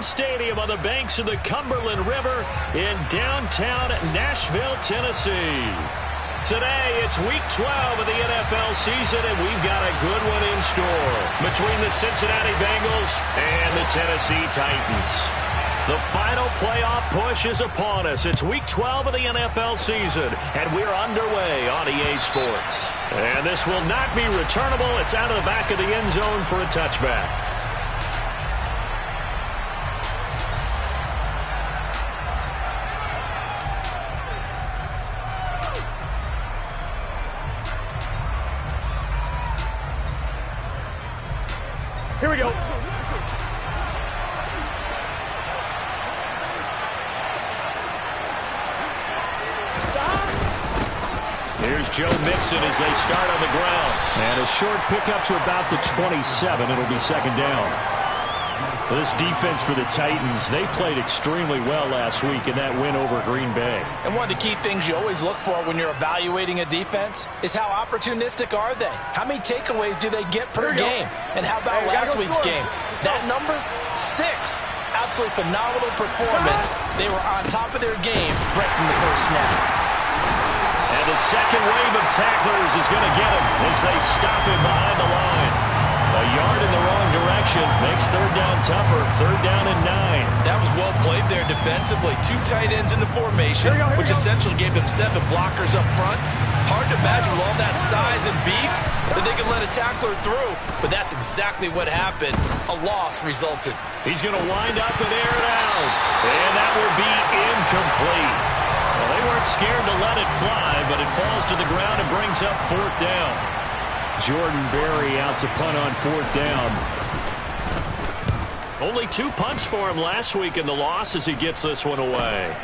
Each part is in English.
Brown Stadium on the banks of the Cumberland River in downtown Nashville, Tennessee. Today, it's Week 12 of the NFL season, and we've got a good one in store between the Cincinnati Bengals and the Tennessee Titans. The final playoff push is upon us. It's Week 12 of the NFL season, and we're underway on EA Sports. And this will not be returnable. It's out of the back of the end zone for a touchback. Here we go. Here's Joe Mixon as they start on the ground. And a short pickup to about the 27. It'll be second down. This defense for the Titans, they played extremely well last week in that win over Green Bay. And one of the key things you always look for when you're evaluating a defense is how opportunistic are they? How many takeaways do they get per game? And how about last week's game? That number, 6. Absolutely phenomenal performance. They were on top of their game right from the first snap. And the second wave of tacklers is going to get him as they stop him behind the line. A yard in the wrong direction makes third down tougher. Third down and 9. That was well played there defensively. 2 tight ends in the formation, which essentially gave them 7 blockers up front. Hard to imagine with all that size and beef that they could let a tackler through. But that's exactly what happened. A loss resulted. He's going to wind up and air it out. And that will be incomplete. Well, they weren't scared to let it fly, but it falls to the ground and brings up fourth down. Jordan Berry out to punt on fourth down. Only 2 punts for him last week in the loss as he gets this one away.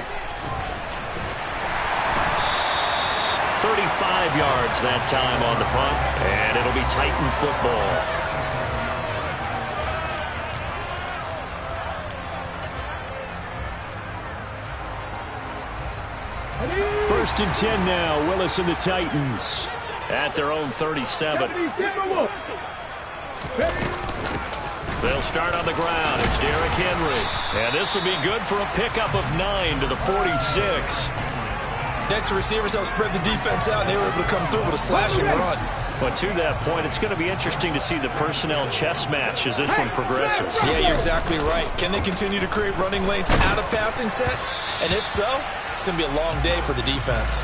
35 yards that time on the punt, and it'll be Titan football. First and 10 now. Willis and the Titans. At their own 37. They'll start on the ground. It's Derrick Henry. And this will be good for a pickup of 9 to the 46. Next, the receivers helped spread the defense out, and they were able to come through with a slashing run. But to that point, it's going to be interesting to see the personnel chess match as this one progresses. Yeah, you're exactly right. Can they continue to create running lanes out of passing sets? And if so, it's going to be a long day for the defense.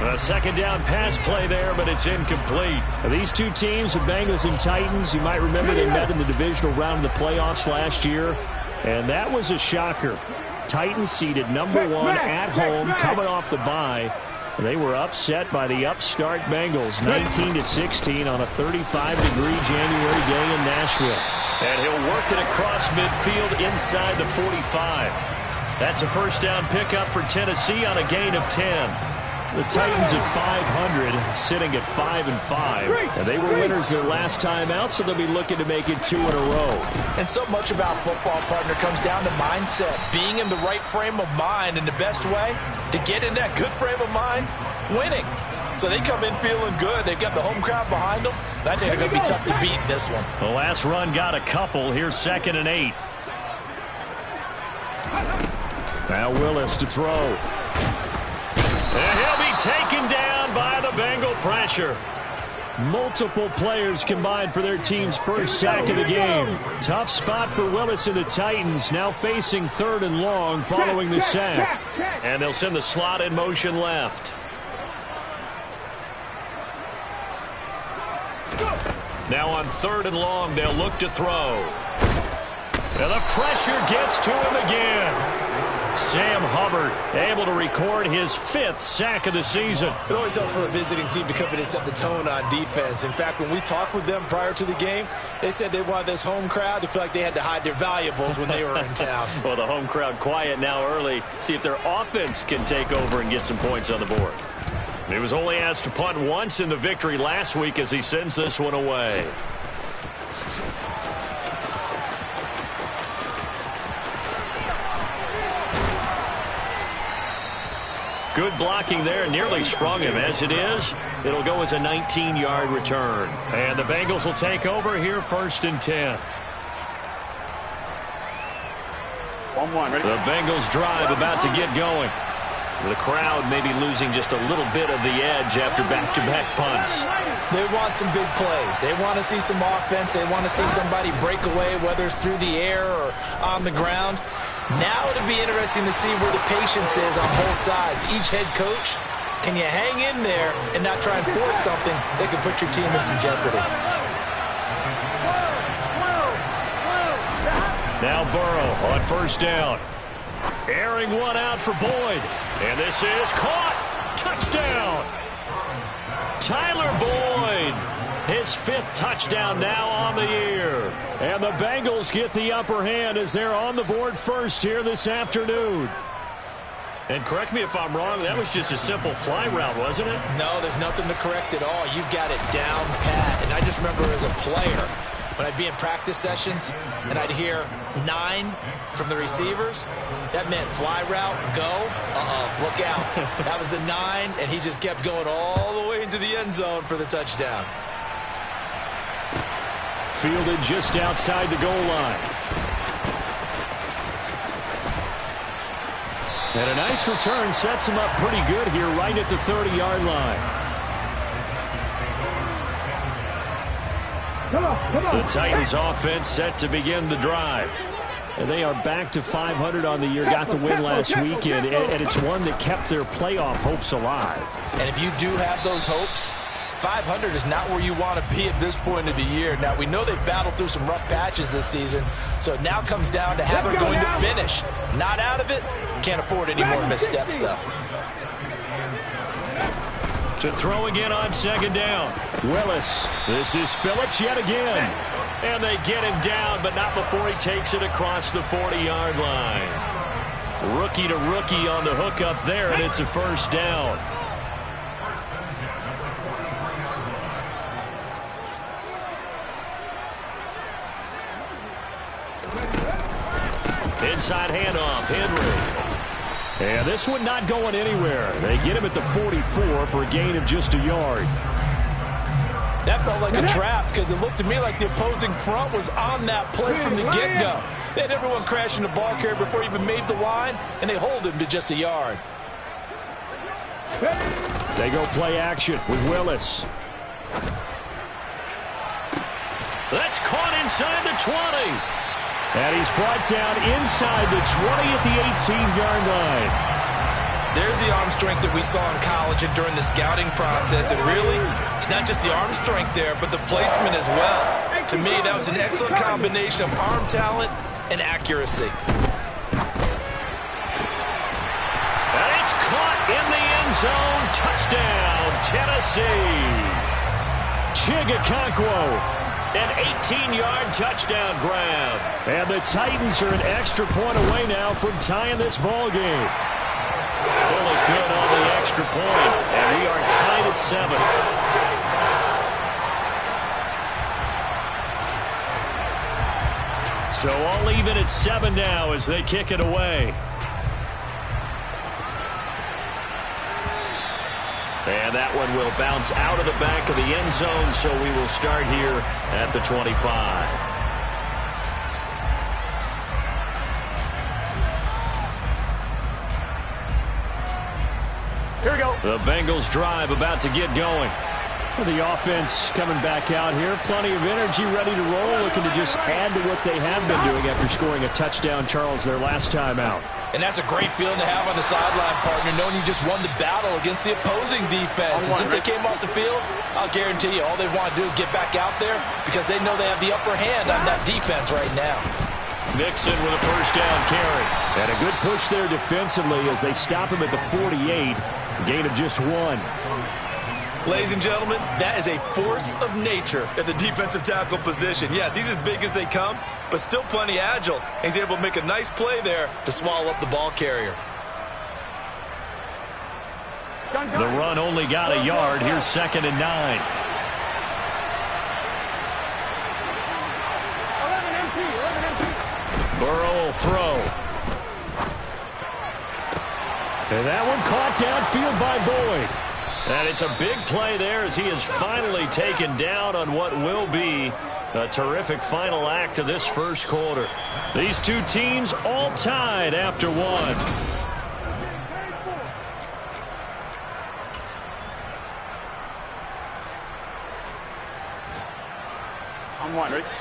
A second down pass play there, but it's incomplete. These two teams, the Bengals and Titans, you might remember they met in the divisional round of the playoffs last year, and that was a shocker. Titans seeded number 1 at home, coming off the bye. They were upset by the upstart Bengals, 19-16 on a 35-degree January day in Nashville. And he'll work it across midfield inside the 45. That's a first down pickup for Tennessee on a gain of 10. The Titans at 500, sitting at 5-5. And they were winners their last time out, so they'll be looking to make it 2 in a row. And so much about football, partner, comes down to mindset. Being in the right frame of mind, and the best way to get in that good frame of mind, winning. So they come in feeling good. They've got the home crowd behind them. I think they're going to be tough to beat in this one. The last run got a couple. Here's 2nd and 8. Now Willis to throw. And he'll be taken down by the Bengal pressure. Multiple players combined for their team's first sack of the game. Tough spot for Willis and the Titans, now facing 3rd and long following the sack. And they'll send the slot in motion left. Now on 3rd and long, they'll look to throw. And the pressure gets to him again. Sam Hubbard able to record his 5th sack of the season. It always helps for a visiting team to come in and set the tone on defense. In fact, when we talked with them prior to the game, they said they wanted this home crowd to feel like they had to hide their valuables when they were in town. Well, the home crowd quiet now early. See if their offense can take over and get some points on the board. He was only asked to punt once in the victory last week as he sends this one away. Good blocking there, nearly sprung him. As it is, it'll go as a 19-yard return. And the Bengals will take over here 1st and 10. The Bengals drive about to get going. The crowd may be losing just a little bit of the edge after back-to-back punts. They want some big plays. They want to see some offense. They want to see somebody break away, whether it's through the air or on the ground. Now it'll be interesting to see where the patience is on both sides. Each head coach, can you hang in there and not try and force something that could put your team in some jeopardy? Now Burrow on first down. Airing one out for Boyd. And this is caught. Touchdown. Tyler Boyd. His 5th touchdown now on the year. And the Bengals get the upper hand as they're on the board first here this afternoon. And correct me if I'm wrong, that was just a simple fly route, wasn't it? No, there's nothing to correct at all. You've got it down pat. And I just remember as a player, when I'd be in practice sessions and I'd hear 9 from the receivers, that meant fly route, go, look out. That was the 9, and he just kept going all the way into the end zone for the touchdown. Fielded just outside the goal line. And a nice return sets him up pretty good here right at the 30-yard line. The Titans offense set to begin the drive. And they are back to 500 on the year, got the win last weekend, and it's one that kept their playoff hopes alive. And if you do have those hopes, 500 is not where you want to be at this point of the year. Now, we know they've battled through some rough patches this season, so it now comes down to how they're going to finish. Not out of it, can't afford any more missteps, though. To throw again on second down. Willis. This is Phillips yet again. And they get him down, but not before he takes it across the 40-yard line. Rookie to rookie on the hook up there, and it's a first down. Inside handoff, Henry. And this one not going anywhere. They get him at the 44 for a gain of just a yard. That felt like a trap because it looked to me like the opposing front was on that play from the get-go. They had everyone crashing the ball carrier before he even made the line, and they hold him to just a yard. They go play action with Willis. That's caught inside the 20. And he's brought down inside the 20 at the 18-yard line. There's the arm strength that we saw in college and during the scouting process. And really, it's not just the arm strength there, but the placement as well. To me, that was an excellent combination of arm talent and accuracy. And it's caught in the end zone. Touchdown, Tennessee. Chigakonkwo. An 18-yard touchdown grab. And the Titans are an extra point away now from tying this ball game. Really good on the extra point. And we are tied at 7. So all even at 7 now as they kick it away. And that one will bounce out of the back of the end zone, so we will start here at the 25. Here we go. The Bengals drive about to get going. The offense coming back out here. Plenty of energy, ready to roll, looking to just add to what they have been doing after scoring a touchdown, Charles, their last time out. And that's a great feeling to have on the sideline, partner, knowing you just won the battle against the opposing defense. And since they came off the field, I'll guarantee you all they want to do is get back out there because they know they have the upper hand on that defense right now. Mixon with a first down carry. And a good push there defensively as they stop him at the 48. Gain of just 1. Ladies and gentlemen, that is a force of nature at the defensive tackle position. Yes, he's as big as they come, but still plenty agile. He's able to make a nice play there to swallow up the ball carrier. The run only got a yard. Here's 2nd and 9. Burrow will throw. And that one caught downfield by Boyd. And it's a big play there as he is finally taken down on what will be A terrific final act of this first quarter. These two teams all tied after one.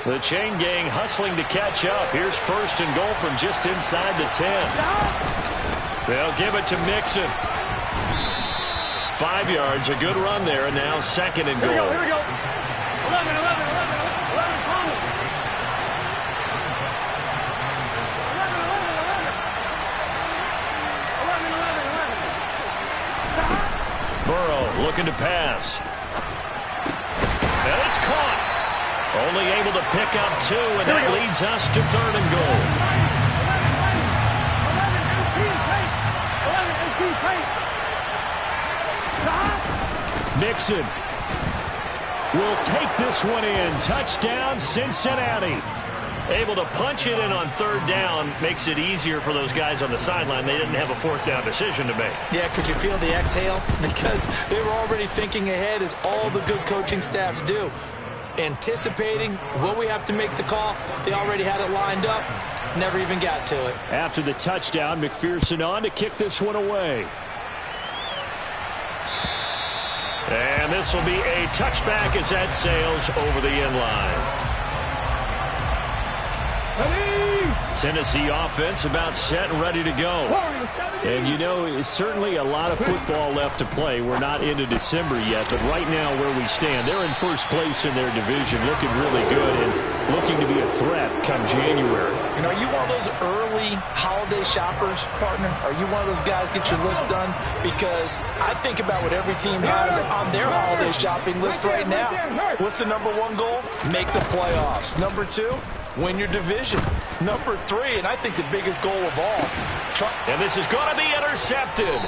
The chain gang hustling to catch up. Here's first and goal from just inside the 10. They'll give it to Mixon. 5 yards, a good run there, and now second and goal. Here we go. 11, Thomas. 11. Burrow looking to pass. And it's caught. Only able to pick up 2, and that leads us to third and goal. 11, Mixon will take this one in. Touchdown, Cincinnati. Able to punch it in on third down. Makes it easier for those guys on the sideline. They didn't have a fourth down decision to make. Yeah, could you feel the exhale? Because they were already thinking ahead, as all the good coaching staffs do. Anticipating, will we have to make the call? They already had it lined up. Never even got to it. After the touchdown, McPherson on to kick this one away. And this will be a touchback as that sails over the end line. Tennessee offense about set and ready to go. And, you know, it's certainly a lot of football left to play. We're not into December yet, but right now where we stand, they're in first place in their division, looking really good and looking to be a threat come January. You know, are you one of those early holiday shoppers, partner? Are you one of those guys get your list done? Because I think about what every team has on their holiday shopping list right now. What's the number 1 goal? Make the playoffs. Number 2? Win your division. Number 3, and I think the biggest goal of all. And this is going to be intercepted.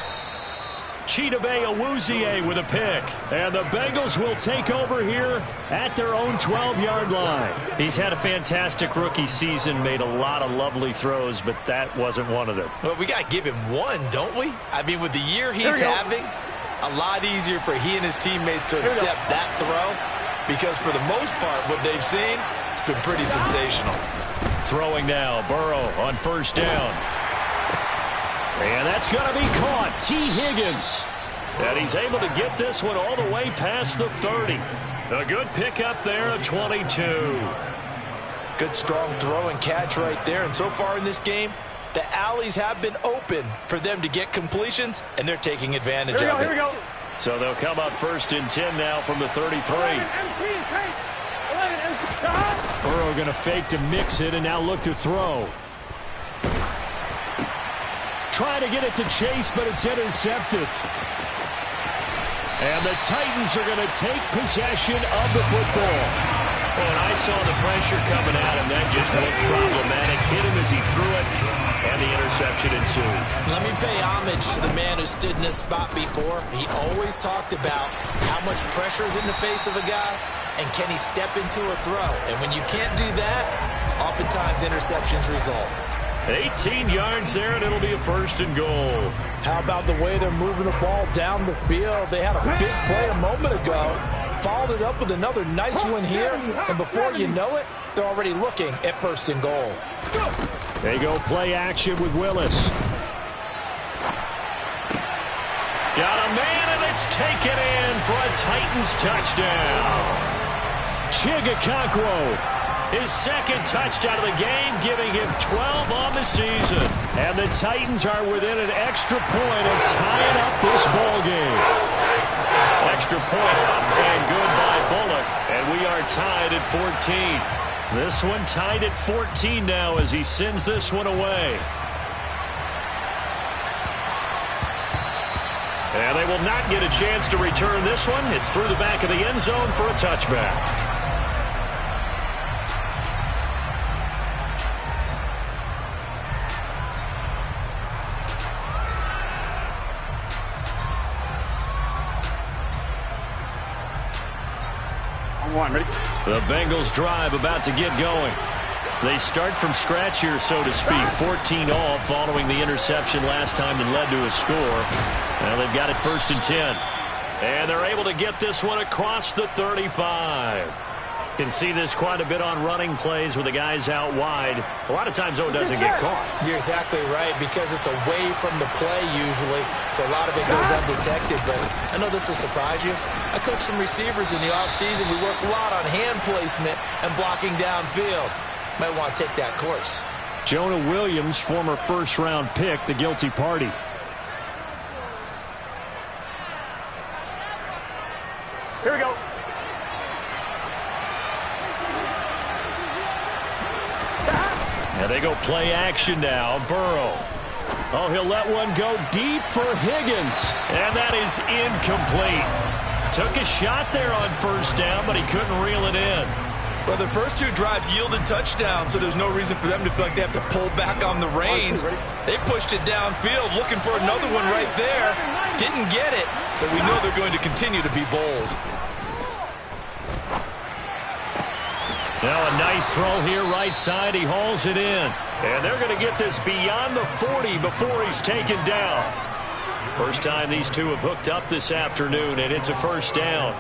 Chidobe Awuzie with a pick. And the Bengals will take over here at their own 12-yard line. He's had a fantastic rookie season, made a lot of lovely throws, but that wasn't one of them. Well, we got to give him one, don't we? I mean, with the year he's having, a lot easier for he and his teammates to accept that throw, because for the most part, what they've seen, it's been pretty sensational. Throwing now, Burrow on first down. And that's going to be caught. T. Higgins. And he's able to get this one all the way past the 30. A good pickup there at 22. Good strong throw and catch right there. And so far in this game, the alleys have been open for them to get completions, and they're taking advantage of it. Here we go. So they'll come up first and 10 now from the 33. Burrow going to fake to mix it and now look to throw. Trying to get it to Chase, but it's intercepted. And the Titans are going to take possession of the football. And I saw the pressure coming at him. That just looked problematic. Hit him as he threw it, and the interception ensued. Let me pay homage to the man who stood in this spot before. He always talked about how much pressure is in the face of a guy, and can he step into a throw. And when you can't do that, oftentimes interceptions result. 18 yards there, and it'll be a first and goal. How about the way they're moving the ball down the field? They had a big play a moment ago, followed it up with another nice one here, and before you know it, they're already looking at first and goal. They go play action with Willis. Got a man, and it's taken in for a Titans touchdown. Chigakonkwo. His second touchdown of the game, giving him 12 on the season. And the Titans are within an extra point of tying up this ball game. Extra point up and good by Bullock. And we are tied at 14. This one tied at 14 now as he sends this one away. And they will not get a chance to return this one. It's through the back of the end zone for a touchback. The Bengals drive about to get going. They start from scratch here, so to speak. 14 all following the interception last time that led to a score. Now they've got it first and 10. And they're able to get this one across the 35. Can see this quite a bit on running plays with the guys out wide. A lot of times, though, it doesn't get caught. You're exactly right, because it's away from the play usually, so a lot of it goes undetected. But I know this will surprise you. I coach some receivers in the offseason. We work a lot on hand placement and blocking downfield. Might want to take that course. Jonah Williams, former first-round pick, the guilty party. Here we go. And they go play action now. Burrow. Oh, he'll let one go deep for Higgins. And that is incomplete. Took a shot there on first down, but he couldn't reel it in. Well, the first two drives yielded touchdowns, so there's no reason for them to feel like they have to pull back on the reins. They pushed it downfield, looking for another one right there. Didn't get it, but we know they're going to continue to be bold. Now a nice throw here right side. He hauls it in. And they're going to get this beyond the 40 before he's taken down. First time these two have hooked up this afternoon, and it's a first down.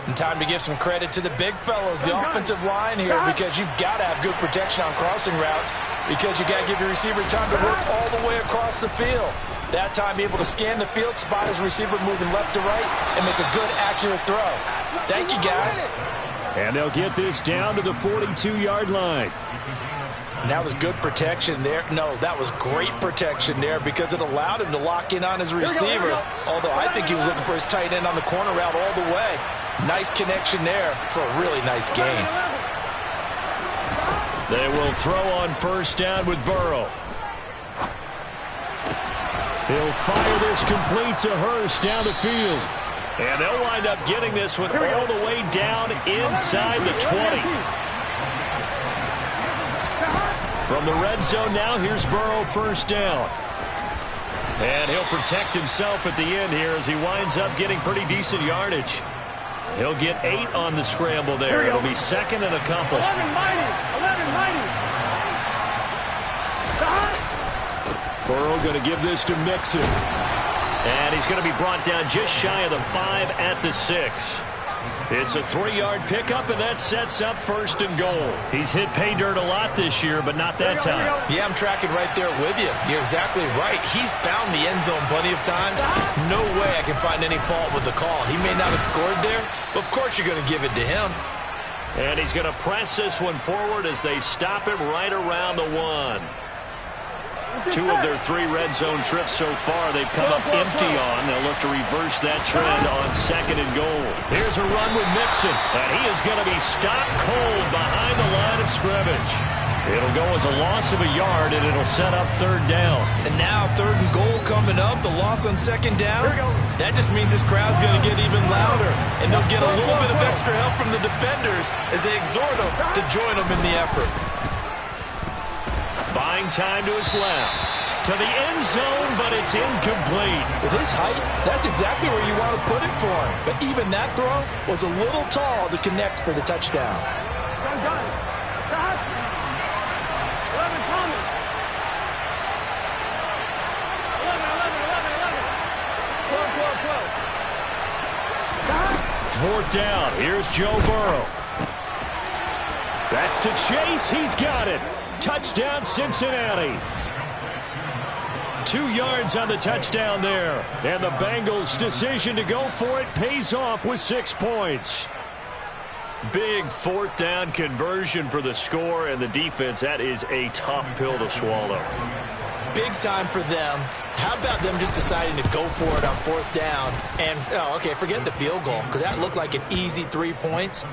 And time to give some credit to the big fellows, the offensive line here, because you've got to have good protection on crossing routes, because you got to give your receiver time to work all the way across the field. That time able to scan the field, spot his receiver moving left to right, and make a good, accurate throw. Thank you, guys. And they'll get this down to the 42-yard line. And that was good protection there. No, that was great protection there, because it allowed him to lock in on his receiver. Although I think he was looking for his tight end on the corner route all the way. Nice connection there for a really nice gain. They will throw on first down with Burrow. He'll fire this complete to Hurst down the field. And they'll wind up getting this one all the way down inside the 20. From the red zone now, here's Burrow first down. And he'll protect himself at the end here as he winds up getting pretty decent yardage. He'll get 8 on the scramble there. It'll be second and a couple. 11-90. Burrow going to give this to Mixon. And he's going to be brought down just shy of the 5 at the 6. It's a 3-yard pickup, and that sets up first and goal. He's hit pay dirt a lot this year, but not that time. Yeah, I'm tracking right there with you. You're exactly right. He's found the end zone plenty of times. No way I can find any fault with the call. He may not have scored there, but of course you're going to give it to him. And he's going to press this one forward as they stop him right around the 1. 2 of their 3 red zone trips so far they've come up empty on. They'll look to reverse that trend on second and goal. Here's a run with Mixon, and he is going to be stopped cold behind the line of scrimmage. It'll go as a loss of a yard, and it'll set up third down. And now third and goal coming up, the loss on second down. That just means this crowd's going to get even louder, and they'll get a little bit of extra help from the defenders as they exhort them to join them in the effort. Buying time to his left. To the end zone, but it's incomplete. With his height, that's exactly where you want to put it for him. But even that throw was a little tall to connect for the touchdown. Done. Stop. 11 coming. 11. 12. Stop. 4th down. Here's Joe Burrow. That's to Chase. He's got it. Touchdown, Cincinnati. 2 yards on the touchdown there. And the Bengals' decision to go for it pays off with 6 points. Big 4th down conversion for the score, and the defense, that is a tough pill to swallow. Big time for them. How about them just deciding to go for it on 4th down? And, okay, forget the field goal, because that looked like an easy 3 points.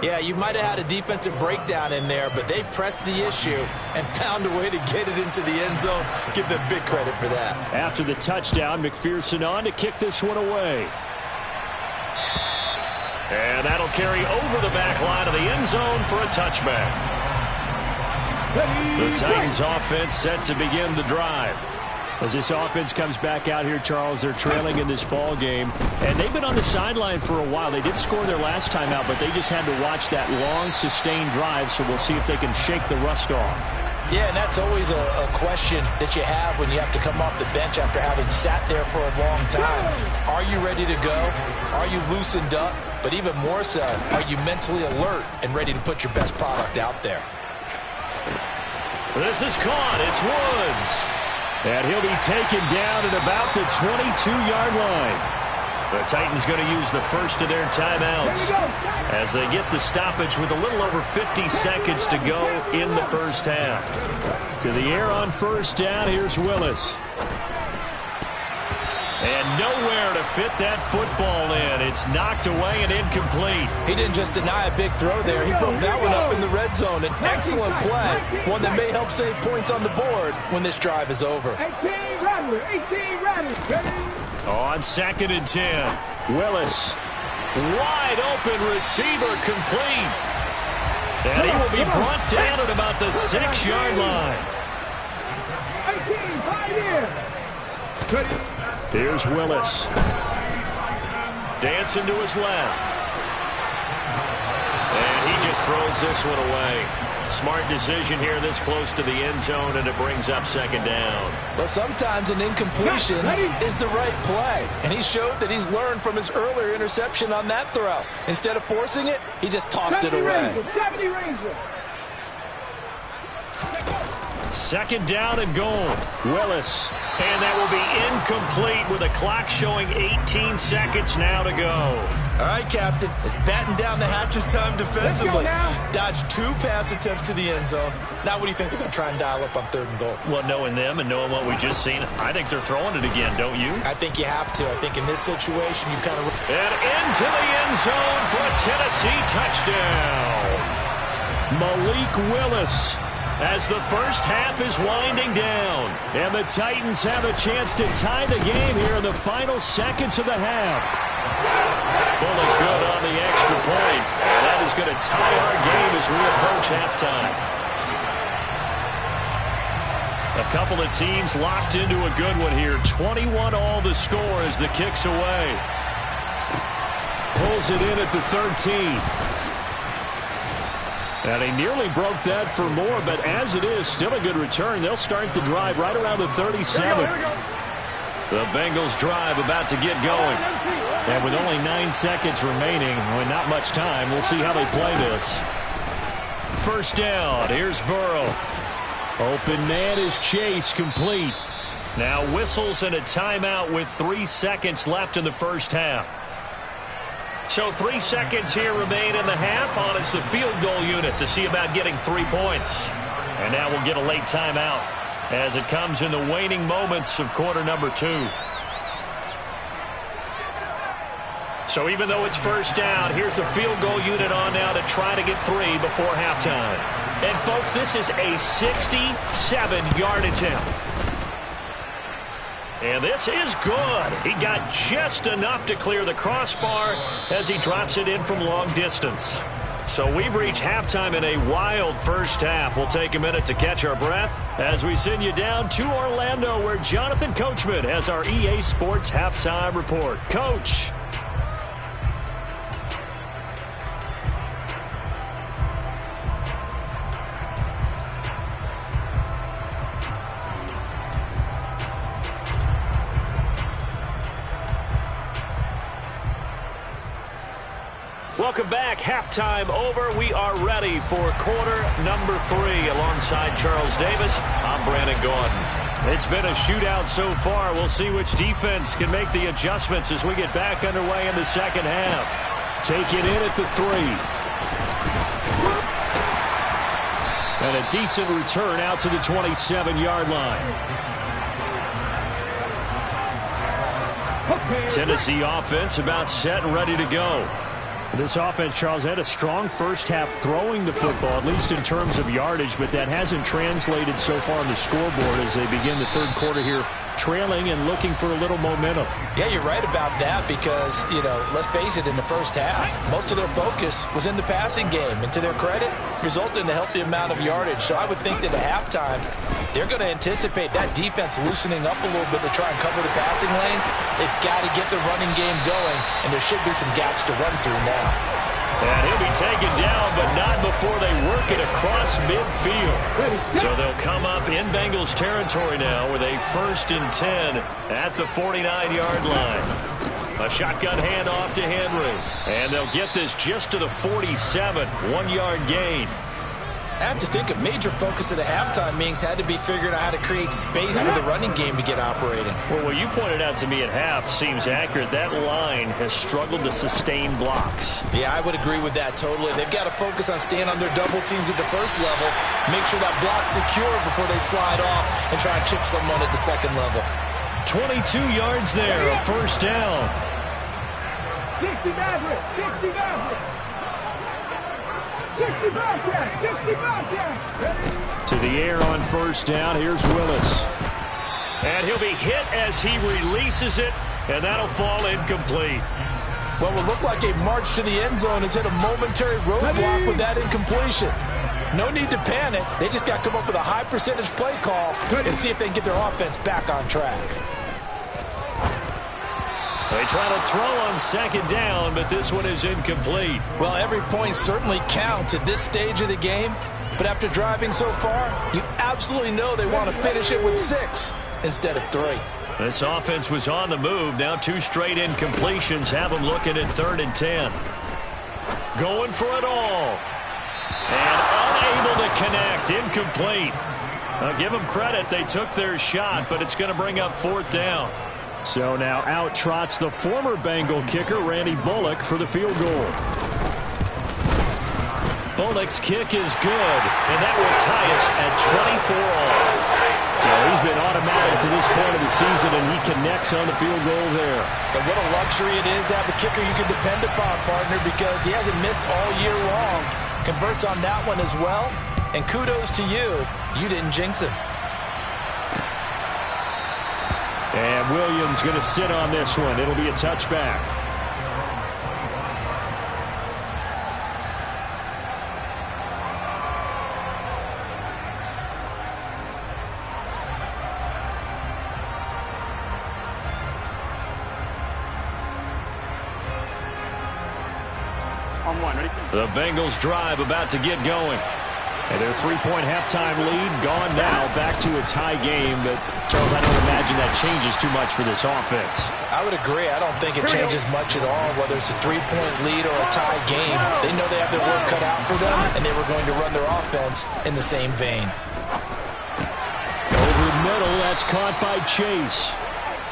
Yeah, you might have had a defensive breakdown in there, but they pressed the issue and found a way to get it into the end zone. Give them big credit for that. After the touchdown, McPherson on to kick this one away. And that'll carry over the back line of the end zone for a touchback. The Titans offense set to begin the drive. As this offense comes back out here, Charles, they're trailing in this ball game, and they've been on the sideline for a while. They did score their last time out, but they just had to watch that long, sustained drive, so we'll see if they can shake the rust off. Yeah, and that's always a question that you have when you have to come off the bench after having sat there for a long time. Are you ready to go? Are you loosened up? But even more so, are you mentally alert and ready to put your best product out there? This is caught. It's Woods. And he'll be taken down at about the 22-yard line. The Titans going to use the first of their timeouts as they get the stoppage with a little over 50 seconds to go in the first half. To the air on first down, here's Willis. And nowhere to fit that football in. It's knocked away and incomplete. He didn't just deny a big throw there. He broke that one up in the red zone. An excellent play. One that may help save points on the board when this drive is over. 18 Rattler, 18 Rattler. On 2nd and 10. Willis. Wide open receiver complete. And he will be brought down at about the 6-yard line. 18, 5 here. Here's Willis. Dancing to his left. And he just throws this one away. Smart decision here this close to the end zone, and it brings up 2nd down. But sometimes an incompletion is the right play. And he showed that he's learned from his earlier interception on that throw. Instead of forcing it, he just tossed it away. 70 Ranger. 2nd down and goal. Willis. And that will be incomplete with a clock showing 18 seconds now to go. All right, Captain. It's batten down the hatches time defensively. Dodged 2 pass attempts to the end zone. Now what do you think they're going to try and dial up on 3rd and goal? Well, knowing them and knowing what we just seen, I think they're throwing it again, don't you? I think you have to. I think in this situation you kind of... And into the end zone for a Tennessee touchdown. Malik Willis. As the first half is winding down. And the Titans have a chance to tie the game here in the final seconds of the half. Bullet good on the extra point. And that is going to tie our game as we approach halftime. A couple of teams locked into a good one here. 21 all the score as the kick's away. Pulls it in at the 13. And he nearly broke that for more, but as it is, still a good return. They'll start the drive right around the 37. The Bengals drive about to get going. And with only 9 seconds remaining, with not much time, we'll see how they play this. First down, here's Burrow. Open man is Chase, complete. Now whistles and a timeout with 3 seconds left in the first half. So 3 seconds here remain in the half. On is the field goal unit to see about getting 3 points. And now we'll get a late timeout as it comes in the waning moments of quarter number 2. So even though it's first down, here's the field goal unit on now to try to get 3 before halftime. And folks, this is a 67-yard attempt. And this is good. He got just enough to clear the crossbar as he drops it in from long distance. So we've reached halftime in a wild first half. We'll take a minute to catch our breath as we send you down to Orlando, where Jonathan Coachman has our EA Sports Halftime Report. Coach. Welcome back. Halftime over. We are ready for quarter number 3. Alongside Charles Davis, I'm Brandon Gordon. It's been a shootout so far. We'll see which defense can make the adjustments as we get back underway in the second half. Take it in at the 3. And a decent return out to the 27-yard line. Tennessee offense about set and ready to go. This offense, Charles, had a strong first half throwing the football, at least in terms of yardage, but that hasn't translated so far on the scoreboard as they begin the third quarter here, trailing and looking for a little momentum. Yeah, you're right about that because, let's face it, in the first half, most of their focus was in the passing game. And to their credit, resulted in a healthy amount of yardage. So I would think that at halftime, they're going to anticipate that defense loosening up a little bit to try and cover the passing lanes. They've got to get the running game going, and there should be some gaps to run through now. And he'll be taken down, but not before they work it across midfield. So they'll come up in Bengals territory now with a 1st and 10 at the 49-yard line. A shotgun handoff to Henry. And they'll get this just to the 47, 1-yard gain. I have to think a major focus of the halftime meetings had to be figuring out how to create space for the running game to get operating. Well, what you pointed out to me at half seems accurate. That line has struggled to sustain blocks. Yeah, I would agree with that totally. They've got to focus on staying on their double teams at the first level, make sure that block's secure before they slide off and try and chip someone at the second level. 22 yards there, a 1st down. 60 Maverick, 60 Maverick. 60 Bobcats, 60 Bobcats. To the air on 1st down. Here's Willis. And he'll be hit as he releases it, and that'll fall incomplete. What will look like a march to the end zone has hit a momentary roadblock with that incompletion. No need to panic. They just got to come up with a high percentage play call and see if they can get their offense back on track. They try to throw on 2nd down, but this one is incomplete. Well, every point certainly counts at this stage of the game, but after driving so far, you absolutely know they want to finish it with 6 instead of 3. This offense was on the move. Now 2 straight incompletions have them looking at 3rd and 10. Going for it all. And unable to connect. Incomplete. Now give them credit. They took their shot, but it's going to bring up 4th down. So now out trots the former Bengal kicker, Randy Bullock, for the field goal. Bullock's kick is good, and that will tie us at 24 all. So he's been automatic to this point of the season, and he connects on the field goal there. And what a luxury it is to have a kicker you can depend upon, partner, because he hasn't missed all year long. Converts on that one as well, and kudos to you. You didn't jinx him. And Williams going to sit on this one. It'll be a touchback. The Bengals drive about to get going. And their 3-point halftime lead gone now, back to a tie game. But, Charles, I don't imagine that changes too much for this offense. I would agree. I don't think it changes much at all, whether it's a 3-point lead or a tie game. They know they have their work cut out for them, and they were going to run their offense in the same vein. Over the middle, that's caught by Chase.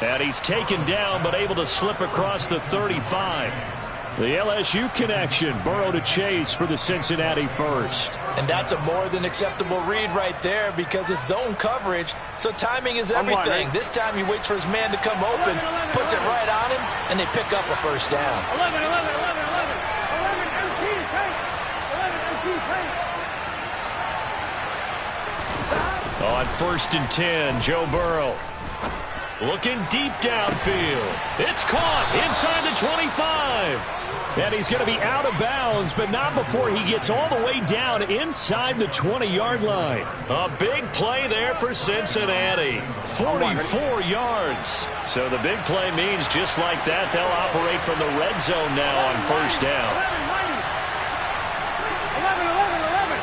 And he's taken down, but able to slip across the 35. The LSU connection, Burrow to Chase for the Cincinnati first. And that's a more than acceptable read right there because it's zone coverage, so timing is everything. This time he waits for his man to come open, puts it right on him, and they pick up a 1st down. 11, 11, 11, 11. 11, empty, tank. 11, empty, tank. On 1st and 10, Joe Burrow. Looking deep downfield. It's caught inside the 25. And he's going to be out of bounds, but not before he gets all the way down inside the 20-yard line. A big play there for Cincinnati. 44 yards. So the big play means just like that, they'll operate from the red zone now on 1st down. 11, 11, 11.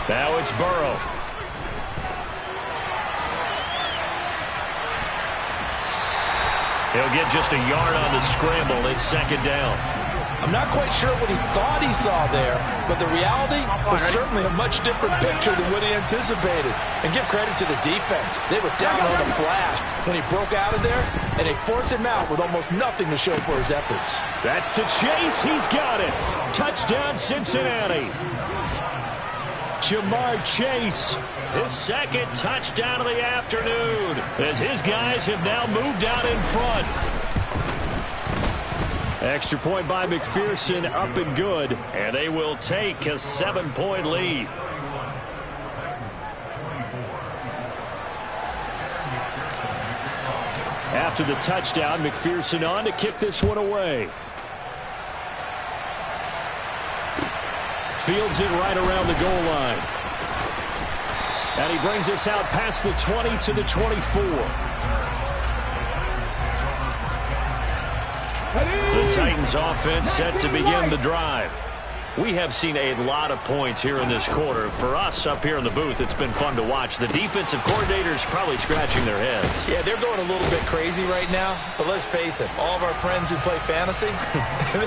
Now it's Burrow. He'll get just a yard on the scramble. It's 2nd down. I'm not quite sure what he thought he saw there, but the reality was certainly a much different picture than what he anticipated. And give credit to the defense. They were down on the flash when he broke out of there, and they forced him out with almost nothing to show for his efforts. That's to Chase. He's got it. Touchdown, Cincinnati. Jamar Chase, his 2nd touchdown of the afternoon, as his guys have now moved out in front. Extra point by McPherson, up and good, and they will take a 7-point lead. After the touchdown, McPherson on to kick this one away. Fields it right around the goal line. And he brings us out past the 20 to the 24. Titans offense set to begin the drive. We have seen a lot of points here in this quarter. For us up here in the booth, it's been fun to watch. The defensive coordinators probably scratching their heads. Yeah, they're going a little bit crazy right now. But let's face it, all of our friends who play fantasy,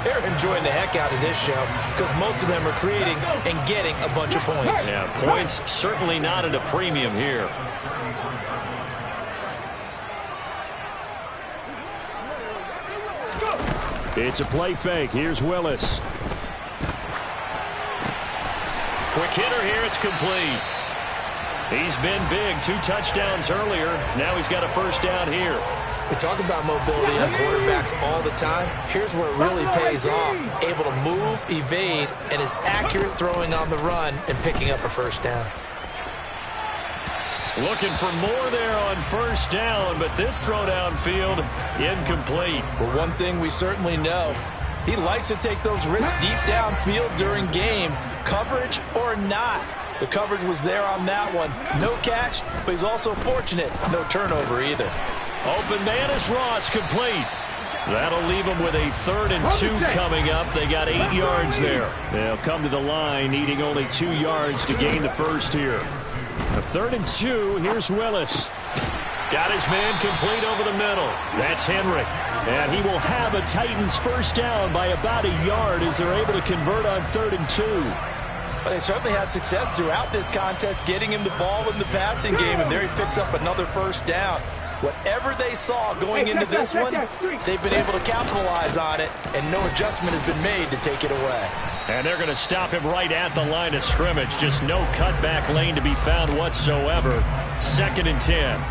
they're enjoying the heck out of this show because most of them are creating and getting a bunch of points. Yeah, points certainly not at a premium here. It's a play fake. Here's Willis. Quick hitter here. It's complete. He's been big. 2 touchdowns earlier. Now he's got a first down here. We talk about mobility on quarterbacks all the time. Here's where it really pays off. Able to move, evade, and is accurate throwing on the run and picking up a first down. Looking for more there on first down, but this throw downfield incomplete. Well, one thing we certainly know, he likes to take those risks deep downfield during games, coverage or not. The coverage was there on that one. No catch, but he's also fortunate. No turnover either. Open man is Ross, complete. That'll leave them with a 3rd and 2 coming up. They got 8 yards there. They'll come to the line, needing only 2 yards to gain the first here. A 3rd and 2, here's Willis. Got his man complete over the middle. That's Henry. And he will have a Titans first down by about a yard as they're able to convert on 3rd and 2. Well, they certainly had success throughout this contest, getting him the ball in the passing game, and there he picks up another first down. Whatever they saw going into this one, they've been able to capitalize on it, and no adjustment has been made to take it away. And they're going to stop him right at the line of scrimmage. Just no cutback lane to be found whatsoever. 2nd and 10.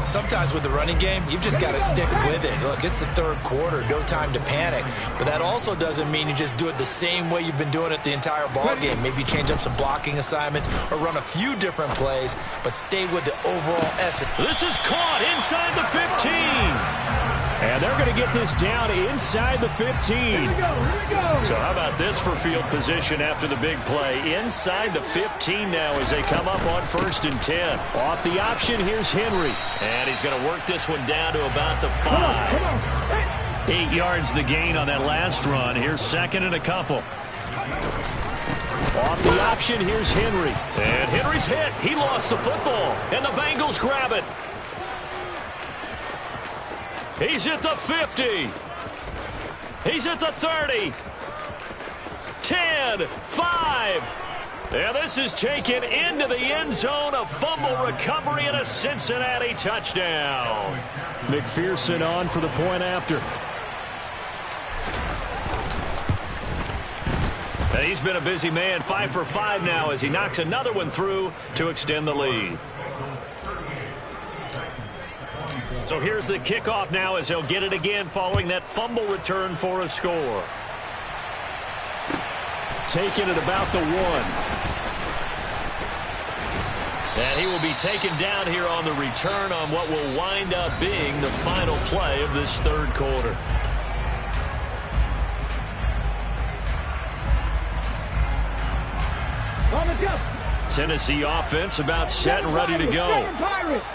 Sometimes with the running game, you've just got to stick with it. Look, it's the 3rd quarter, no time to panic. But that also doesn't mean you just do it the same way you've been doing it the entire ball game. Maybe change up some blocking assignments or run a few different plays, but stay with the overall essence. This is caught inside the 15. And they're going to get this down inside the 15. Here we go. So how about this for field position after the big play? Inside the 15 now as they come up on 1st and 10. Off the option, here's Henry. And he's going to work this one down to about the 5. Come on. 8 yards the gain on that last run. Here's 2nd and a couple. Off the option, here's Henry. And Henry's hit. He lost the football. And the Bengals grab it. He's at the 50. He's at the 30. 10, 5. And this is taken into the end zone. A fumble recovery and a Cincinnati touchdown. McPherson on for the point after. And he's been a busy man. 5 for 5 now as he knocks another one through to extend the lead. So here's the kickoff now as he'll get it again following that fumble return for a score. Taken at about the 1. And he will be taken down here on the return on what will wind up being the final play of this 3rd quarter. Tennessee offense about set and ready to go.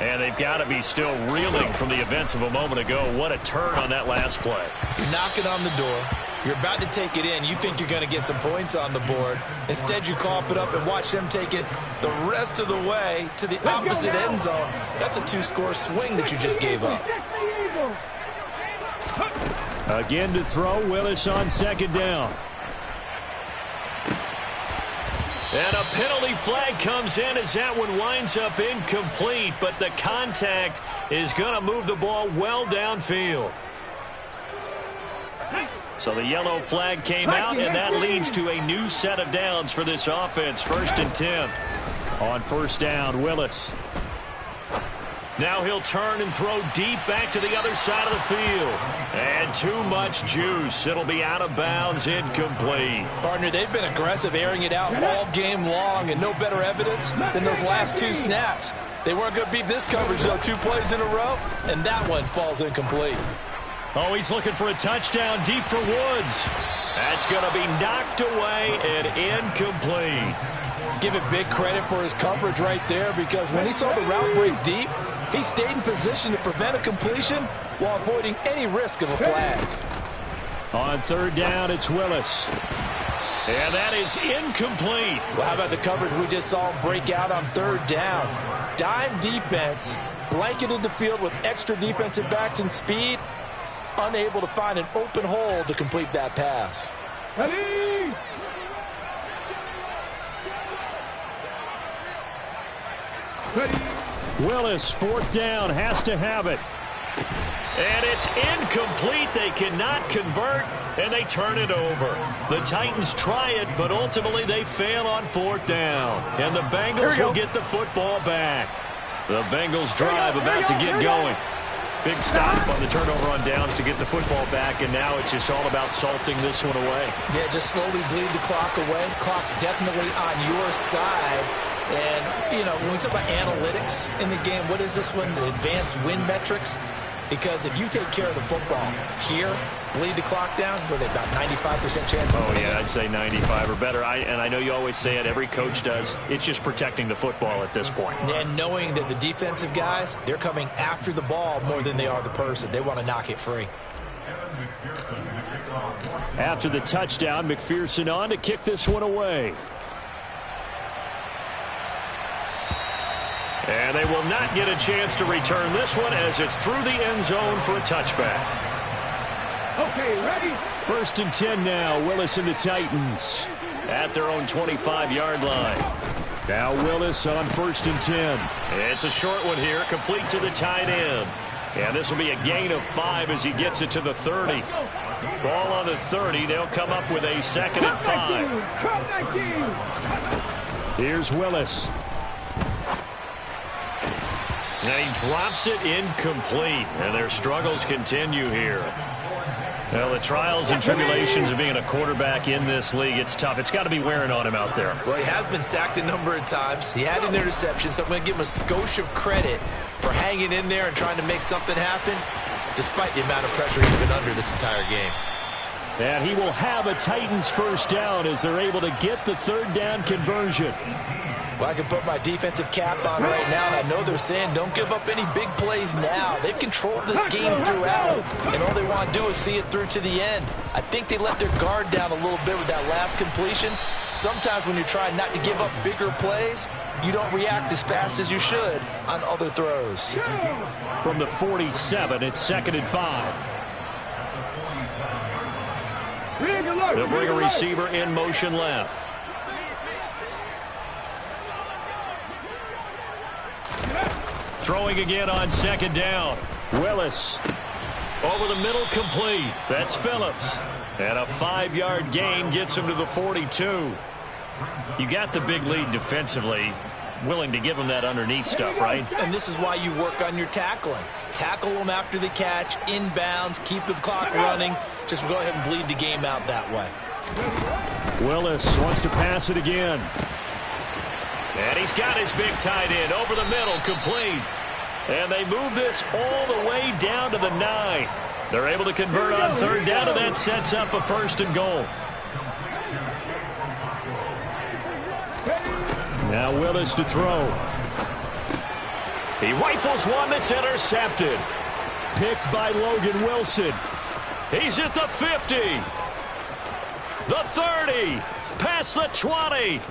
And they've got to be still reeling from the events of a moment ago. What a turn on that last play. You're knocking on the door. You're about to take it in. You think you're going to get some points on the board. Instead, you cough it up and watch them take it the rest of the way to the opposite end zone. That's a 2-score swing that you just gave up. Again to throw. Willis on 2nd down. And a penalty flag comes in as that one winds up incomplete, but the contact is going to move the ball well downfield. So the yellow flag came out, and that leads to a new set of downs for this offense. 1st and 10. On 1st down, Willis. Now he'll turn and throw deep back to the other side of the field. And too much juice. It'll be out of bounds, incomplete. Partner, they've been aggressive, airing it out all game long, and no better evidence than those last 2 snaps. They weren't going to beat this coverage, though. 2 plays in a row, and that one falls incomplete. Oh, he's looking for a touchdown deep for Woods. That's going to be knocked away and incomplete. Give it big credit for his coverage right there, because when he saw the route break deep, he stayed in position to prevent a completion while avoiding any risk of a flag. On third down, it's Willis. And that is incomplete. Well, how about the coverage we just saw break out on third down? Dime defense, blanketed the field with extra defensive backs and speed, unable to find an open hole to complete that pass. Ready? Willis, fourth down, has to have it. And it's incomplete. They cannot convert, and they turn it over. The Titans try it, but ultimately they fail on fourth down. And the Bengals will get the football back. The Bengals drive about to get going. Big stop on the turnover on downs to get the football back, and now it's just all about salting this one away. Yeah, just slowly bleed the clock away. Clock's definitely on your side. And, you know, when we talk about analytics in the game, what is this one? The advanced win metrics? Because if you take care of the football here, bleed the clock down, with about 95% chance of winning. Oh, yeah, I'd say 95 or better. And I know you always say it, every coach does. It's just protecting the football at this point. And knowing that the defensive guys, they're coming after the ball more than they are the person. They want to knock it free. After the touchdown, McPherson on to kick this one away. And they will not get a chance to return this one as it's through the end zone for a touchback. Okay, ready? First and 10 now. Willis and the Titans At their own 25-yard line. Now Willis on first and 10. It's a short one here, complete to the tight end. And this will be a gain of 5 as he gets it to the 30. Ball on the 30. They'll come up with a second and 5. Here's Willis. And he drops it incomplete. And their struggles continue here. Well, the trials and tribulations of being a quarterback in this league, it's tough. It's got to be wearing on him out there. Well, he has been sacked a number of times. He had an interception, so I'm going to give him a skosh of credit for hanging in there and trying to make something happen, despite the amount of pressure he's been under this entire game. And he will have a Titans first down as they're able to get the third down conversion. Well, I can put my defensive cap on right now, and I know they're saying don't give up any big plays now. They've controlled this game throughout, and all they want to do is see it through to the end. I think they let their guard down a little bit with that last completion. Sometimes when you're trying not to give up bigger plays, you don't react as fast as you should on other throws. From the 47, it's second and 5. They'll bring a receiver in motion left. Throwing again on second down. Willis. Over the middle, complete. That's Phillips. And a 5-yard gain gets him to the 42. You got the big lead defensively. Willing to give him that underneath stuff, right? And this is why you work on your tackling. Tackle them after the catch, inbounds, keep the clock running. Just go ahead and bleed the game out that way. Willis wants to pass it again. And he's got his big tight end over the middle, complete. And they move this all the way down to the 9. They're able to convert on third down, and that sets up a first and goal. Now Willis to throw. He rifles one that's intercepted. Picked by Logan Wilson. He's at the 50. The 30. Past the 20.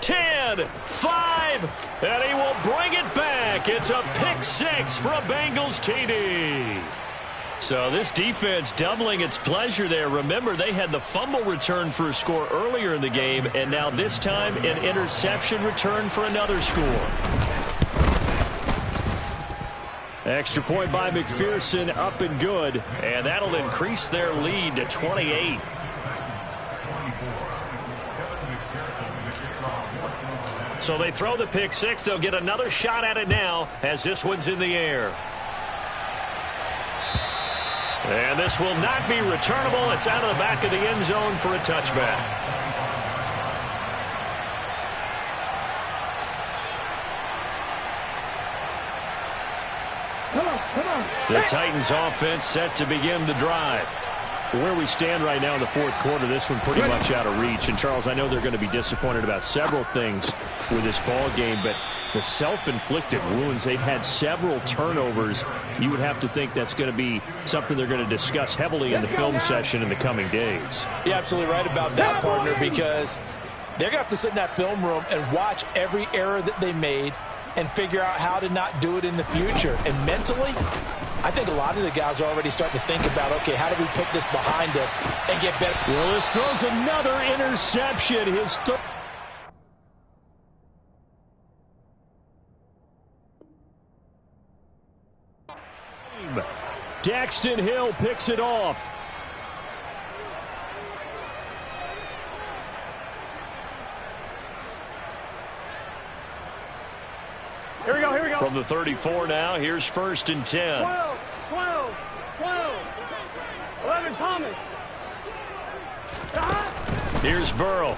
10, 5, and he will bring it back. It's a pick 6 for a Bengals TD. So this defense doubling its pleasure there. Remember, they had the fumble return for a score earlier in the game, and now this time an interception return for another score. Extra point by McPherson, up and good. And that'll increase their lead to 28. So they throw the pick 6. They'll get another shot at it now as this one's in the air. And this will not be returnable. It's out of the back of the end zone for a touchback. The Titans offense set to begin the drive. Where we stand right now in the fourth quarter, this one pretty much out of reach. And, Charles, I know they're going to be disappointed about several things with this ball game, but The self-inflicted wounds. They've had several turnovers. You would have to think that's going to be something they're going to discuss heavily in the film session in the coming days. You're absolutely right about that, partner, because they're going to have to sit in that film room and watch every error that they made and figure out how to not do it in the future. And mentally, I think a lot of the guys are already starting to think about, okay, how do we put this behind us and get better? Willis throws another interception. His third. Daxton Hill picks it off. Here we go, here we go. From the 34 now, here's 1st and 10. 12, 12, 12. 11, Thomas. Here's Burrow.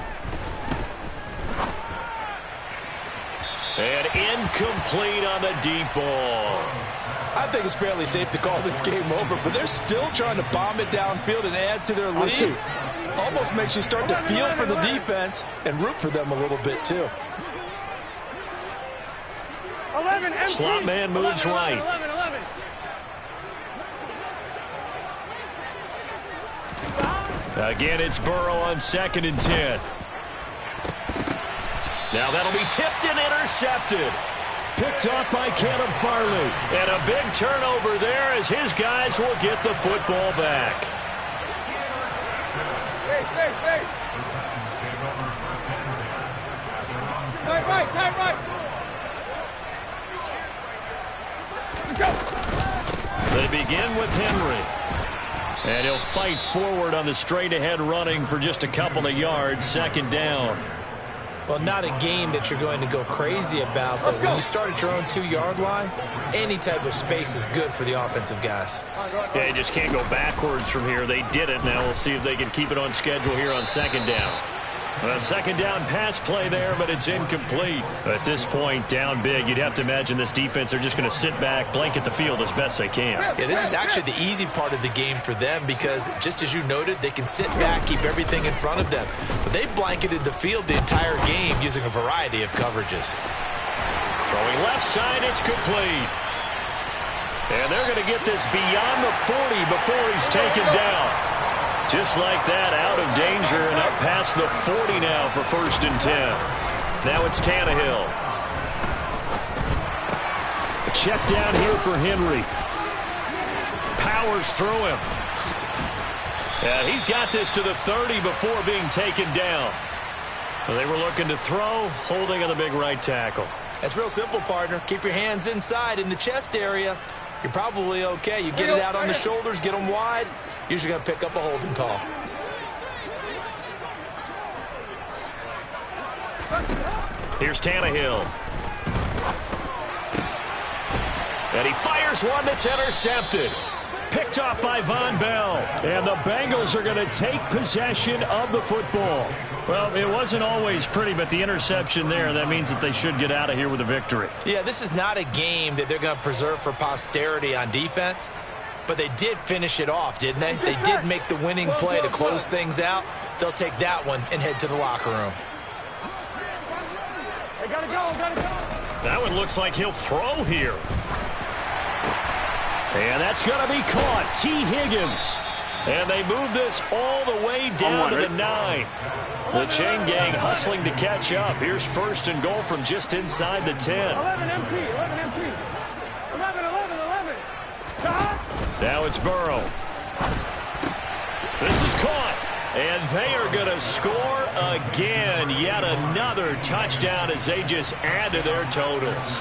And incomplete on the deep ball. I think it's fairly safe to call this game over, but they're still trying to bomb it downfield and add to their lead. Almost makes you start to feel for the defense and root for them a little bit, too. 11, empty. Slot man moves 11, right. 11, 11. Again, it's Burrow on 2nd and 10. Now that'll be tipped and intercepted. Picked off by Caleb Farley. And a big turnover there as his guys will get the football back. Hey. Tight right. Let's go. They begin with Henry. And he'll fight forward on the straight-ahead running for just a couple of yards. 2nd down. Well, not a game that you're going to go crazy about, but when you start at your own 2-yard line, any type of space is good for the offensive guys. Yeah, you just can't go backwards from here. They did it. Now we'll see if they can keep it on schedule here on 2nd down. A 2nd down pass play there, but it's incomplete. At this point, down big, you'd have to imagine this defense, they're just going to sit back, blanket the field as best they can. Yeah, this is actually the easy part of the game for them because, just as you noted, they can sit back, keep everything in front of them. But they've blanketed the field the entire game using a variety of coverages. Throwing left side, it's complete. And they're going to get this beyond the 40 before he's taken down. Just like that, out of danger and up past the 40 now for 1st and 10. Now it's Tannehill. A check down here for Henry. Powers through him. And he's got this to the 30 before being taken down. Well, they were looking to throw, holding on the big right tackle. That's real simple, partner. Keep your hands inside in the chest area. You're probably okay. You get it out on the shoulders, get them wide. Usually going to pick up a holding call. Here's Tannehill. And he fires one that's intercepted. Picked off by Von Bell. And the Bengals are going to take possession of the football. Well, it wasn't always pretty, but the interception there, that means that they should get out of here with a victory. Yeah, this is not a game that they're going to preserve for posterity on defense. But they did finish it off, didn't they? They did make the winning play to close things out. They'll take that one and head to the locker room. They gotta go. That one looks like he'll throw here. And that's going to be caught. T. Higgins. And they move this all the way down to the 9. The chain gang hustling to catch up. Here's 1st and goal from just inside the 10. 11 empty. 11. Now it's Burrow. This is caught. And they are going to score again. Yet another touchdown as they just add to their totals.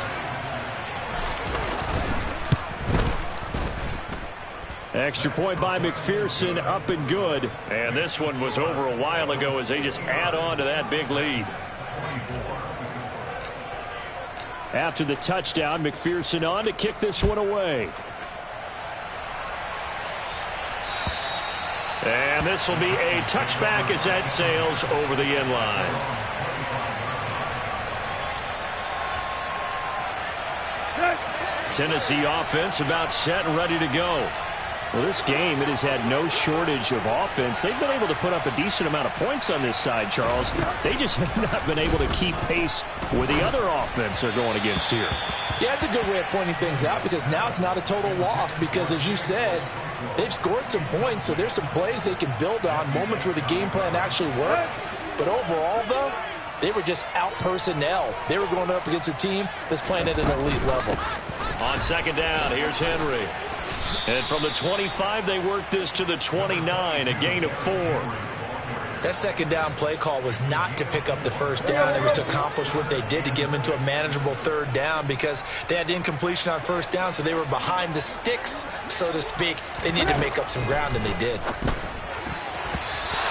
Extra point by McPherson, up and good. And this one was over a while ago as they just add on to that big lead. After the touchdown, McPherson on to kick this one away. And this will be a touchback as that sails over the end line. Tennessee offense about set and ready to go. Well, this game, it has had no shortage of offense. They've been able to put up a decent amount of points on this side, Charles. They just have not been able to keep pace with the other offense they're going against here. Yeah, it's a good way of pointing things out because now it's not a total loss because, as you said, they've scored some points, so there's some plays they can build on, moments where the game plan actually worked. But overall, though, they were just out-personnel. They were going up against a team that's playing at an elite level. On second down, here's Henry. And from the 25, they worked this to the 29, a gain of 4. That second down play call was not to pick up the first down. It was to accomplish what they did to get them into a manageable third down because they had incompletion on first down, so they were behind the sticks, so to speak. They needed to make up some ground, and they did.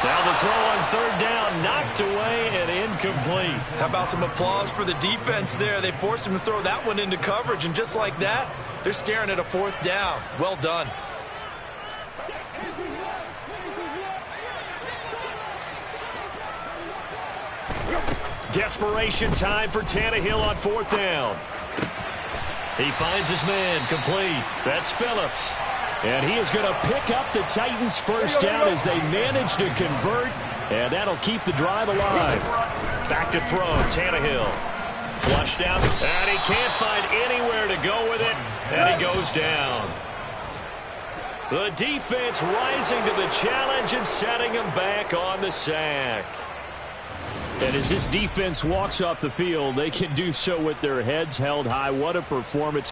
Now the throw on third down, knocked away and incomplete. How about some applause for the defense there? They forced him to throw that one into coverage, and just like that, they're staring at a fourth down. Well done. Desperation time for Tannehill on fourth down. He finds his man, complete. That's Phillips. And he is going to pick up the Titans' first down as they manage to convert, and that'll keep the drive alive. Back to throw, Tannehill. Flushed out, and he can't find anywhere to go with it, and he goes down. The defense rising to the challenge and setting him back on the sack. And as this defense walks off the field, they can do so with their heads held high. What a performance.